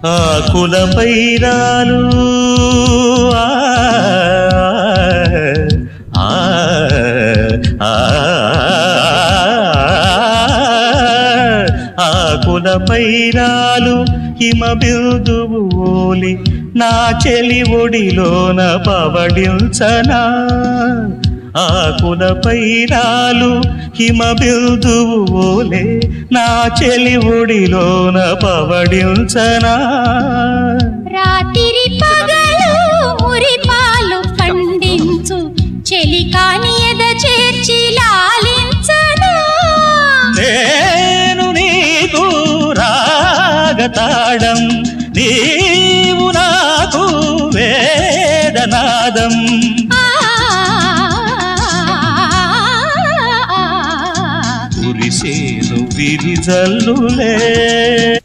ఆకులపై రాలు ఆకులపై రాలు హిమ బిందువు ఓలి నా చెలి ఒడిలోన పవడించనా ఆకులపై రాలు హిమ బిందువు ఓలే నా చెలి ఒడిలోన పవడించనా రాత్రి పగలు మురిపాలు పండించు చెలి కాని ఎద చేర్చి లాలించను నేను నీకు రాగతాడం నీవు నాకు వేదనాదం కురిసేను విరిజల్లులే